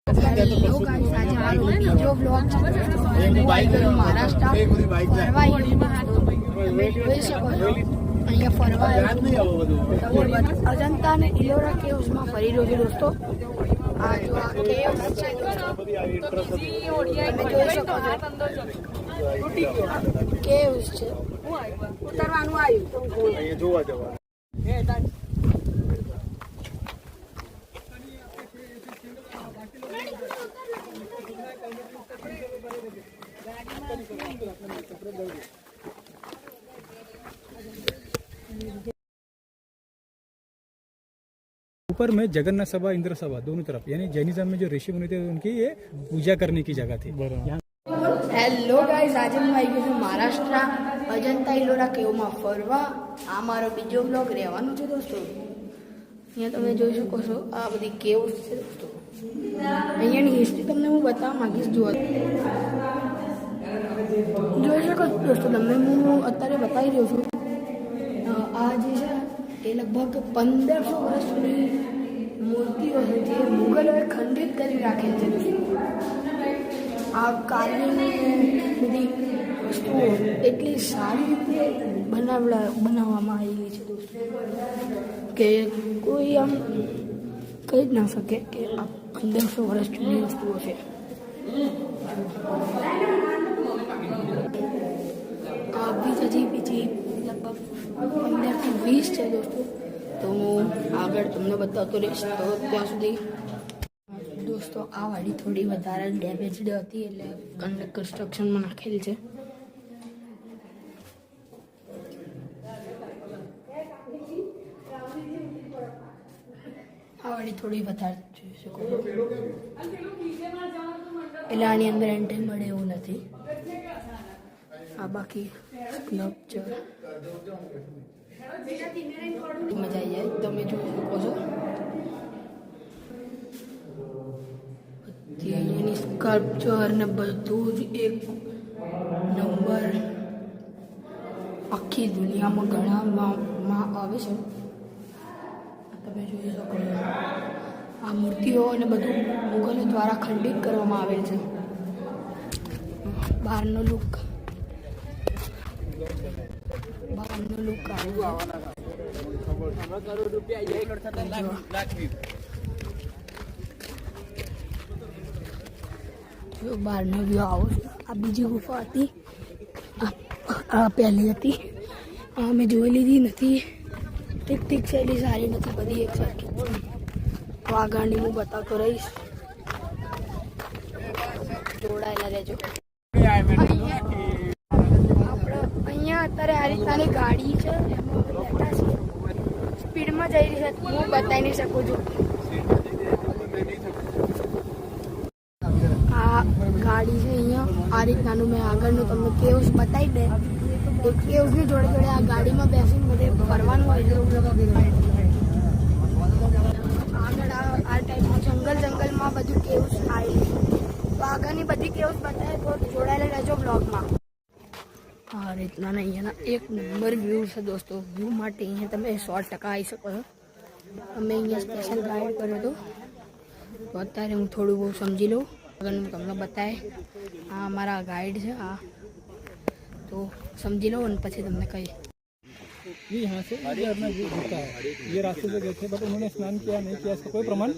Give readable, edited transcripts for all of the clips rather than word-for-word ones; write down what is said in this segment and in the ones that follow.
Hello guys, આજે મારો બીજો બ્લોગ છે. હું આવી ગયો મહારાષ્ટ્ર ફરવા. તમે જોઈ શકો છો અહીંયા ફરવા આવ્યો. અજંતા અને ઇલોરા કેવ્સમાં ફરી રહ્યો છું દોસ્તો. આ જો આ કેવ્સ છે દોસ્તો, તમે જોઈ શકો છો કેવ્સ છે. ઉતરવાનું આવ્યું જોવા જવા. ऊपर में जगन्नाथ सभा इंद्र सभा दोनों तरफ यानी जैनिज्म में जो ऋषि मुनि थे उनकी ये पूजा करने की जगह थी. હેલો ગાઈસ, આજે હું આવી ગયો છું મહારાષ્ટ્ર અજંતા ઇલોરા કેવમાં ફરવા. આ મારો બીજો બ્લોગ રહેવાનો છે દોસ્તો. અહીંયા તમે જોઈ શકો છો આ બધી કેવ્સ છે દોસ્તો. અહીંયાની હિસ્ટ્રી તમને હું બતાવવા માંગીશ. જોઈ શકો છો દોસ્તો, તમને હું અત્યારે બતાવી રહ્યો છું. આ જે છે એ લગભગ 1500 વર્ષ જૂની મૂર્તિઓ છે જે મુગલોએ ખંડિત કરી રાખેલ છે દોસ્તો. આ કાર્યની બધી વસ્તુઓ એટલી સારી રીતે બનાવવામાં આવેલી છે દોસ્તો કે કોઈ આમ કહી જ ના શકે કે આ 1500 વર્ષ જૂની વસ્તુઓ છે. આ બીજી લગભગ 15 થી 20 છે દોસ્તો. તો હું આગળ તમને બતાવતો રહીશ. તો ત્યાં સુધી દોસ્તો આ વાડી થોડી વધારે ડેમેજડ હતી એટલે કન્સ્ટ્રક્શનમાં નાખેલી છે. આ વાડી થોડી વધારે જોઈ શકો એટલે આની અંદર એન્ટ્રી મળે એવું નથી. આ બાકી સ્કલ્પચર મજા આવી જાય. તમે જોઈ શકો છો એની સ્કલ્પચર ને બધું જ એક નંબર આખી દુનિયામાં ગણવામાં આવે છે. તમે જોઈ શકો છો આ મૂર્તિઓ અને બધું મુગલો દ્વારા ખંડિત કરવામાં આવેલ છે. બહારનો લુક બહારનો વ્યૂ આવો. આ બીજી ગુફા હતી, આ પહેલી હતી. આ મેં જોઈ લીધી નથી. ઠીક છે, એટલી સારી નથી બધી એક સરખી. તો આગળની હું બતાવતો રહીશ. જોડાયેલા રહેજો. અહીંયા અત્યારે આ રીતનાની ગાડી છે, એમાં બેઠા છે. સ્પીડમાં જઈ રહી છે, હું બતાવી નહીં શકું છું. આ ગાડી છે અહીંયા. આ રીતનાનું મેં આગળનું તમને કેવ્સ બતાવી દે. એ કેવ્સની જોડે આ ગાડીમાં બેસીને બધે ફરવાનું હોય છે. આગળ આ ટાઈપનું જંગલમાં બધું કેવ્સ આવી. તો આગળની બધી કેવ્સ બતાવે તો જોડાયેલા રહેજો બ્લોગમાં. આ રીતના અહીંયાના એક નંબર વ્યૂ છે દોસ્તો. વ્યૂ માટે અહીંયા તમે 100% આવી શકો છો. અમે અહીંયા સ્પેશિયલ ગાઈડ કર્યો હતો. તો અત્યારે હું થોડું બહુ સમજી લઉં. अगर मैं તમને बताए हाँ हमारा गाइड है. हाँ तो समझी लो પછી તમને કહી. ये यहाँ से झरना दिखता है. ये रास्ते से गए थे बट उन्होंने स्नान किया नहीं किया, इसका कोई प्रमाण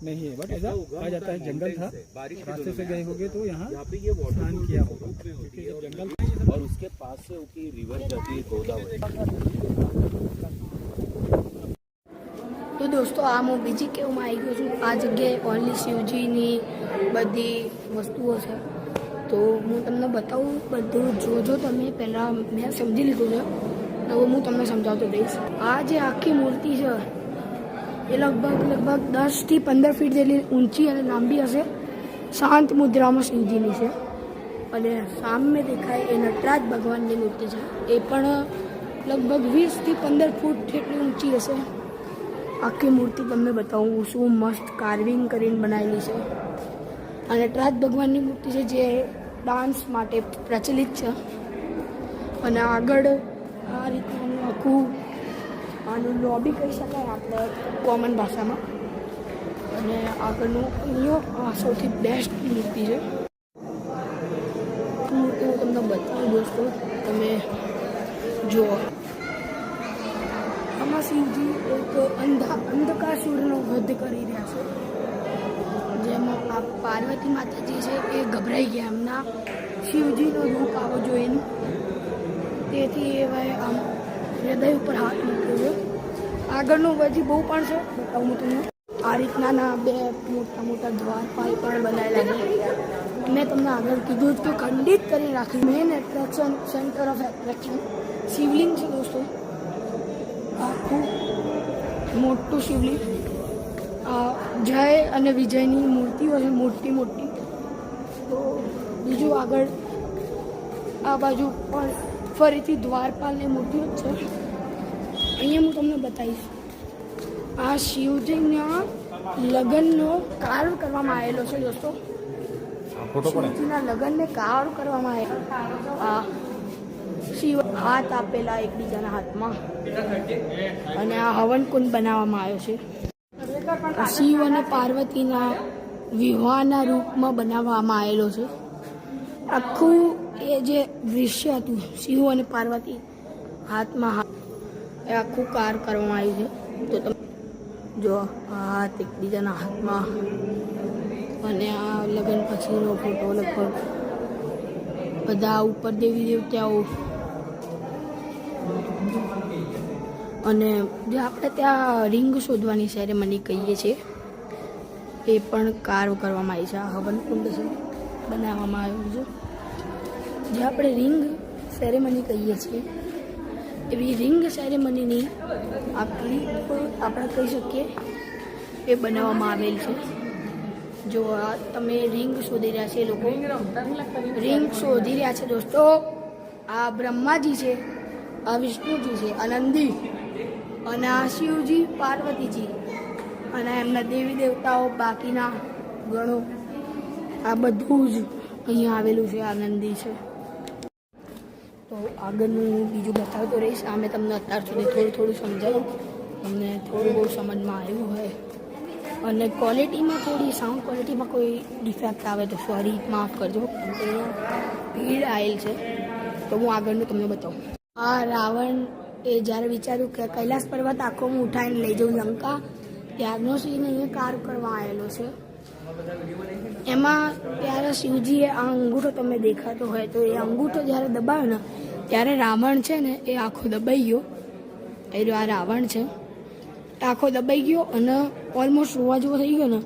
नहीं है. बट ऐसा कहा जाता है जंगल था, रास्ते से गए होंगे तो यहाँ स्नान किया होगा क्योंकि जंगल और उसके पास से उसकी रिवर जाती है गोदावरी. તો દોસ્તો આ હું બીજી કેવમાં આવી ગયો છું. આ જગ્યાએ ઓનલી શિવજીની બધી વસ્તુઓ છે. તો હું તમને બતાવું બધું. જોજો તમે. પહેલાં મેં સમજી લીધું છે, તો હું તમને સમજાવતો રહીશ. આ જે આખી મૂર્તિ છે એ લગભગ 10 થી 15 ફીટ જેટલી ઊંચી અને લાંબી હશે. શાંત મુદ્રામાં શિવજીની છે. અને સામે દેખાય એ નટરાજ ભગવાનની મૂર્તિ છે. એ પણ લગભગ 20 થી 15 ફૂટ જેટલી ઊંચી હશે. આખી મૂર્તિ તમને બતાવું શું મસ્ત કાર્વિંગ કરીને બનાવેલી છે. અને નટરાજ ભગવાનની મૂર્તિ છે જે ડાન્સ માટે પ્રચલિત છે. અને આગળ આ રીતનું આખું આનું લોબી કહી શકાય આપણે કોમન ભાષામાં. અને આગળનું અહીંયા સૌથી બેસ્ટ મૂર્તિ છે. મૂર્તિ હું તમને બતાવું દોસ્તો, તમે જુઓ. આમાં શિવજી એક અંધકાસુરનો વધ કરી રહ્યા છે, જેમાં આ પાર્વતી માતાજી છે એ ગભરાઈ ગયા. એમના શિવજીનો રૂપ આવો જોઈને, તેથી એવાએ આમ હૃદય ઉપર હાથ મૂક્યો છે. આગળનું હજી બહુ પણ છે, બતાવું હું તમને. આ રીતના બે મોટા મોટા દ્વારપાલ પણ બનાવેલા છે. મેં તમને આગળ કીધું કે ખંડિત કરી રાખી. Main attraction, center of attraction Shivling છે દોસ્તો. આખું મોટું શિવલિંગ. જય અને વિજયની મૂર્તિઓ છે, મોટી મોટી. તો બીજું આગળ આ બાજુ પણ ફરીથી દ્વારપાલની મૂર્તિઓ જ છે. અહીંયા હું તમને બતાવીશ. આ શિવજીના લગ્નનો કાર્વ કરવામાં આવેલો છે દોસ્તો. શિવજીના લગ્નને કાર્વ કરવામાં આવેલો. આ શિવ હાથ આપેલા એકબીજાના હાથમાં, અને આ હવનકુંડ બનાવવામાં આવ્યો છે. શિવ અને પાર્વતીના વિવાહના રૂપમાં બનાવવામાં આવેલો છે. આખું એ જે દૃશ્ય હતું, શિવ અને પાર્વતી હાથમાં હાથ, એ આખું કાર કરવામાં આવ્યું છે. તો તમે જો હાથ એકબીજાના હાથમાં, અને આ લગ્ન પછીનો ફોટો. લગભગ બધા ઉપર દેવી દેવતાઓ, અને જે આપણે ત્યાં રિંગ શોધવાની સેરેમની કહીએ છીએ એ પણ કાર્વ કરવામાં આવી છે. આ હવનકુંડ છે બનાવવામાં આવ્યું છે. જે આપણે રિંગ સેરેમની કહીએ છીએ એવી રિંગ સેરેમનીની આખી આપણે કહી શકીએ એ બનાવવામાં આવેલ છે. જો આ તમે રિંગ શોધી રહ્યા છે, લોકો રિંગ શોધી રહ્યા છે દોસ્તો. આ બ્રહ્માજી છે, આ વિષ્ણુજી છે, આ નંદી, અને આ શિવજી પાર્વતીજી, અને એમના દેવી દેવતાઓ બાકીના ગણો. આ બધું જ અહીંયા આવેલું છે. આ નંદી છે. તો આગળનું હું બીજું બતાવતો રહીશ. આ મેં તમને અત્યાર સુધી થોડું સમજાવ્યું, તમને થોડું બહુ સમજમાં આવ્યું હોય, અને ક્વોલિટીમાં થોડી સાઉન્ડ ક્વોલિટીમાં કોઈ ડિફેક્ટ આવે તો સોરી, માફ કરજો. ભીડ આવેલ છે, તો હું આગળનું તમને બતાવું. આ રાવણ એ જ્યારે વિચાર્યું કે કૈલાસ પર્વત આખો હું ઉઠાવીને લઈ જાઉં લંકા, ત્યારનો સીન અહીંયા કાર કરવા આવેલો છે. એમાં ત્યારે શિવજીએ આ અંગૂઠો તમે દેખાતો હોય તો એ અંગૂઠો જ્યારે દબાવ્યો ને ત્યારે રાવણ છે ને એ આખો દબાઈ ગયો. એ આ રાવણ છે આખો દબાઈ ગયો, અને ઓલમોસ્ટ રોવા જેવો થઈ ગયો ને.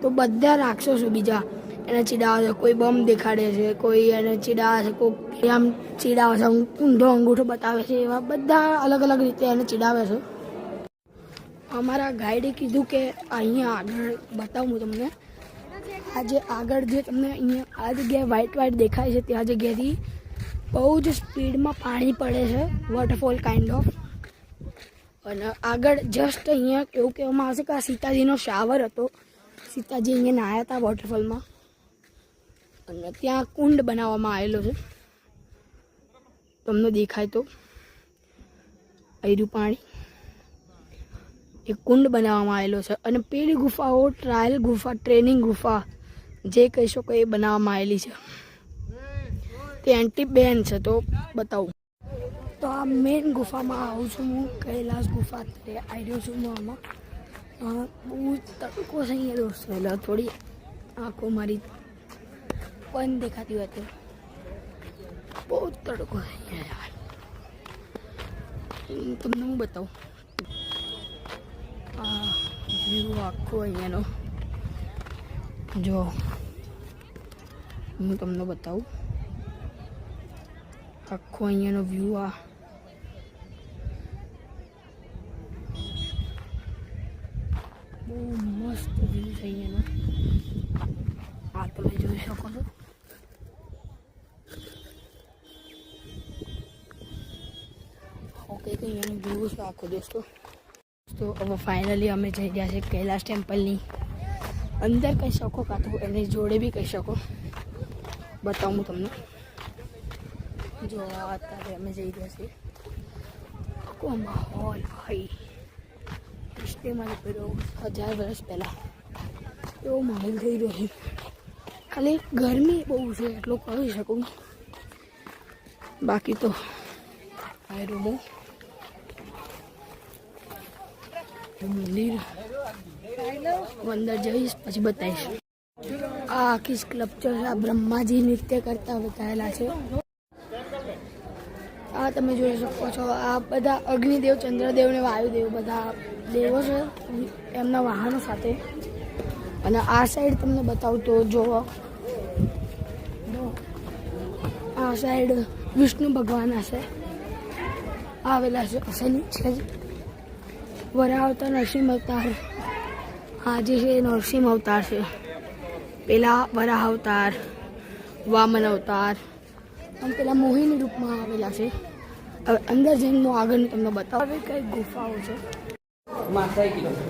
તો બધા રાક્ષસો બીજા એને ચીડાવે છે. કોઈ બમ દેખાડે છે, કોઈ એને ચીડાવે છે, કોઈ આમ ચીડાવે છે, ઊંધો અંગૂઠો બતાવે છે. એવા બધા અલગ અલગ રીતે એને ચીડાવે છે. અમારા ગાઈડે કીધું કે અહીંયા આગળ બતાવું હું તમને. આજે આગળ જે તમને અહીંયા આ જગ્યાએ વ્હાઈટ દેખાય છે, ત્યાં જગ્યાથી બહુ જ સ્પીડમાં પાણી પડે છે, વોટરફોલ કાઇન્ડ ઓફ. અને આગળ જસ્ટ અહીંયા એવું કહેવામાં આવશે કે આ સીતાજીનો શાવર હતો. સીતાજી અહીંયા નાહ્યા હતા વોટરફોલમાં, અને ત્યાં કુંડ બનાવવામાં આવેલો છે. તમને દેખાય તો આયરું પાણી, એક કુંડ બનાવવામાં આવેલો છે. અને પેલી ગુફાઓ ટ્રાયલ ગુફા, ટ્રેનિંગ ગુફા જે કહી શકો એ બનાવવામાં આવેલી છે. તે એન્ટી બેન છે. તો બતાવું તો આ મેઇન ગુફામાં આવું છું હું, કૈલાસ ગુફા આવી રહ્યો છું હું. આમાં બહુ તડકો છે અહીંયા દોસ્તો, એટલે થોડી આંખો મારી પણ દેખાતી હોય તો બહુ તડકો છે અહીંયા. તમને હું બતાવું આ વ્યૂ આખો અહીંયાનો. જો હું તમને બતાવું આખો અહીંયાનો વ્યૂ. આ બહુ મસ્ત વ્યૂ છે અહીંયાનો. આ તમે જોઈ શકો છો. ઓકે, તો અહીંયાનો વ્યૂ છે આખો દોસ્તો. તો હવે ફાઇનલી અમે જઈ ગયા છે કૈલાસ ટેમ્પલની અંદર કહી શકો, કાં તો એની જોડે બી કહી શકો. બતાવું તમને. જો અત્યારે અમે જઈ રહ્યા છીએ. આખો માહોલ ભાઈ હિસ્ટ્રીમાં પેલો 1000 વર્ષ પહેલાં એવો માહોલ થઈ રહ્યો છે. ખાલી ગરમી બહુ છે એટલું કહી શકું, બાકી તો આયરો બહુ મંદિર અંદર જઈશ પછી બતાવીશ. આ આખી સ્કલ્પચર છે, આ બ્રહ્માજી નૃત્ય કરતા બતાવેલા છે. આ તમે જોઈ શકો છો, આ બધા અગ્નિદેવ, ચંદ્રદેવ ને વાયુદેવ બધા દેવો છે એમના વાહનો સાથે. અને આ સાઈડ તમને બતાવું તો જો આ સાઈડ વિષ્ણુ ભગવાન હશે આવેલા છે, અસલી છે જ. વરાહ અવતાર, નરસિંહ અવતાર. આ જે છે એ નરસિંહ અવતાર છે, પેલા વરાહ અવતાર, વામન અવતાર અને પેલા મોહિની રૂપમાં આવેલા છે. હવે અંદર જઈને હું આગળ તમને બતાવું. હવે કઈ ગુફાઓ છે.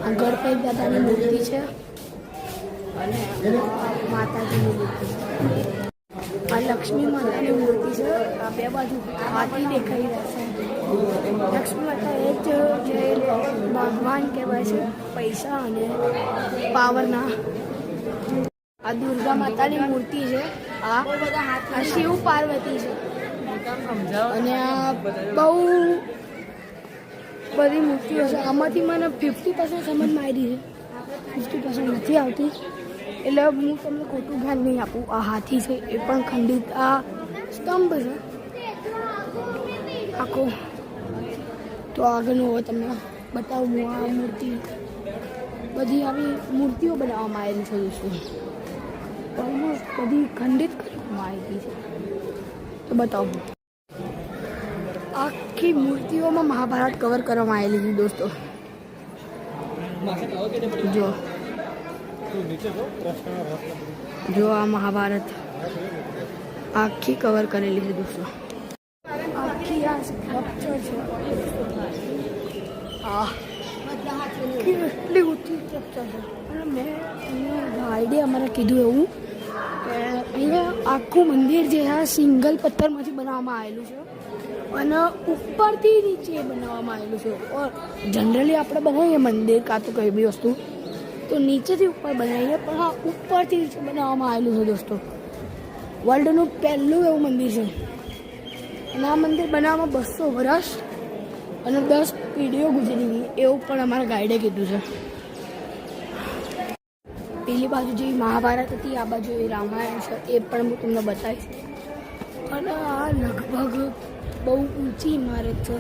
આ ગણપતિ દાદાની મૂર્તિ છે અને માતાજીની મૂર્તિ છે. આ લક્ષ્મી માતાની મૂર્તિ છે. આ બે બાજુ હાથી દેખાઈ રહ્યા છે. લક્ષ્મી માતા એ જ જે ભગવાન કહેવાય છે પૈસા અને પાવરના. આ દુર્ગા માતાની મૂર્તિ છે. આ શિવ પાર્વતી છે. અને આ બહુ બધી મૂર્તિઓ છે. આમાંથી મને 50% સમજમાં આવી છે, 50% નથી આવતી, એટલે હું તમને ખોટું જ્ઞાન નહીં આપું. આ હાથી છે એ પણ ખંડિત. આ સ્તંભ છે આખો. તો આગળનું હવે તમને બતાવું. હું આ મૂર્તિ બધી આવી મૂર્તિઓ બનાવવામાં આવેલી છે દોસ્તો. ઓલમોસ્ટ બધી ખંડિત કરવામાં આવી છે. તો બતાવું. આખી મૂર્તિઓમાં મહાભારત કવર કરવામાં આવેલી છે દોસ્તો. જો આ મહાભારત આખી કવર કરેલી છે દોસ્તો. આખી આ સ્ટ્રક્ચર છે. કેટલી ઊંચી સ્ટ્રક્ચર છે. અને મેં અહીંયા ગાઈડે અમારે કીધું એવું કે અહીંયા આખું મંદિર જે છે સિંગલ પથ્થરમાંથી બનાવવામાં આવેલું છે અને ઉપરથી નીચે બનાવવામાં આવેલું છે. જનરલી આપણે બનાવીએ મંદિર કાં તો કઈ બી વસ્તુ તો નીચેથી ઉપર બનાવીએ, પણ આ ઉપરથી નીચે બનાવવામાં આવેલું છે દોસ્તો. વર્લ્ડનું પહેલું એવું મંદિર છે. અને આ મંદિર બનાવવામાં 200 વર્ષ અને 10 પેઢીઓ ગુજરી ગઈ એવું પણ અમારા ગાઈડે કીધું છે. પેલી બાજુ જે મહાભારત હતી, આ બાજુ એ રામાયણ છે, એ પણ હું તમને બતાવીશ. અને આ લગભગ બહુ ઊંચી ઇમારત છે.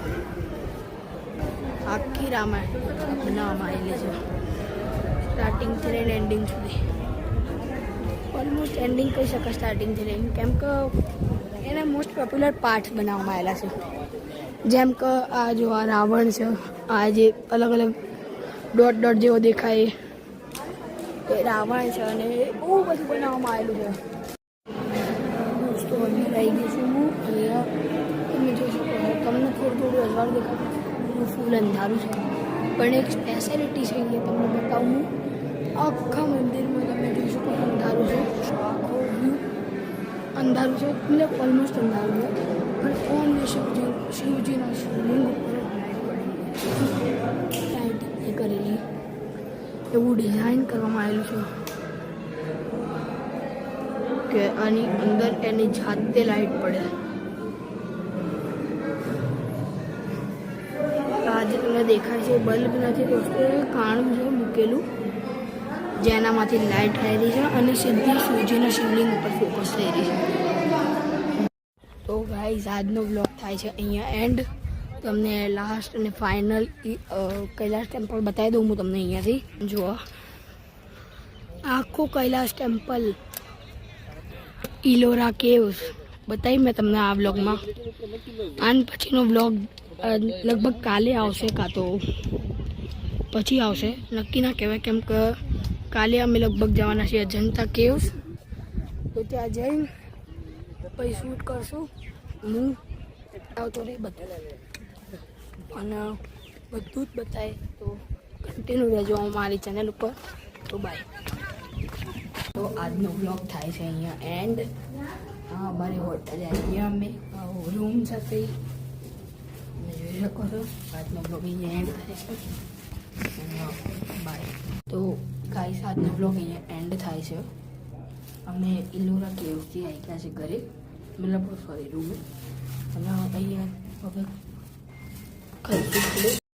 આખી રામાયણ બનાવવામાં આવેલી છે, સ્ટાર્ટિંગથી લઈને એન્ડિંગ સુધી. ઓલમોસ્ટ એન્ડિંગ કહી શકાય સ્ટાર્ટિંગથી લઈને, કેમ કે એના મોસ્ટ પોપ્યુલર પાર્ટ્સ બનાવવામાં આવેલા છે. જેમ કે આ જો આ રાવણ છે, આ જે અલગ અલગ ડોટ ડોટ જેવો દેખાય એ રાવણ છે. અને બહુ બધું બનાવવામાં આવેલું છે દોસ્તો. અંદર આવી ગયું છું હું. અહીંયા તમે જોઈ શકો છો, તમને થોડું અજવાળું દેખાતું, ફૂલ અંધારું છે. પણ એક સ્પેશિયાલિટી છે એ તમને બતાવું હું. આખા મંદિરમાં તમે જોઈ શકો અંધારું છે. આખો વ્યૂ અંધારું છે, મતલબ ઓલમોસ્ટ અંધારું છે. પણ ઓનલી શિવજીના શિવલિંગ ઉપર લાઇટ કરેલી એવું ડિઝાઇન કરવામાં આવેલું છે કે આની અંદર એની જાતે લાઇટ પડે. આજે તમને દેખાય છે બલ્બ નથી દોસ્તો, કાણું છે મૂકેલું જેનામાંથી લાઇટ થઈ રહી છે અને સીધી શિવજીના શિવલિંગ ઉપર ફોકસ થઈ રહી છે. તો ગાઈઝ આજનો બ્લોગ થાય છે અહીંયા એન્ડ. તમને લાસ્ટ અને ફાઇનલ કૈલાશ ટેમ્પલ બતાવી દઉં હું તમને અહીંયાથી. જુઓ આખું કૈલાશ ટેમ્પલ, ઇલોરા કેવ્સ બતાવી મેં તમને આ બ્લોગમાં. આન પછીનો બ્લોગ લગભગ કાલે આવશે કાં તો પછી આવશે, નક્કી ના કહેવાય, કેમ કે કાલે અમે લગભગ જવાના છીએ અજંતા કેવ્સ. તો ત્યાં જઈને પછી શૂટ કરશું. હું આવતો રહી બધું અને બધું જ બતાવે. તો કન્ટિન્યુ રહેજો મારી ચેનલ ઉપર. તો બાય. તો આજનો બ્લોગ થાય છે અહીંયા એન્ડ. હા અમારી હોટલ અહીંયા અમે રૂમ સાથે જોઈ શકો છો. આજનો બ્લોગ અહીંયા એન્ડ થાય છે. બાય. તો ગાઈસ આજનો બ્લોગ અહીંયા એન્ડ થાય છે. અમે ઇલોરા કેવથી આવી ગયા છે ઘરે, મતલબ સોરી રૂમે. અને અહીંયા હવે ખાઈશું.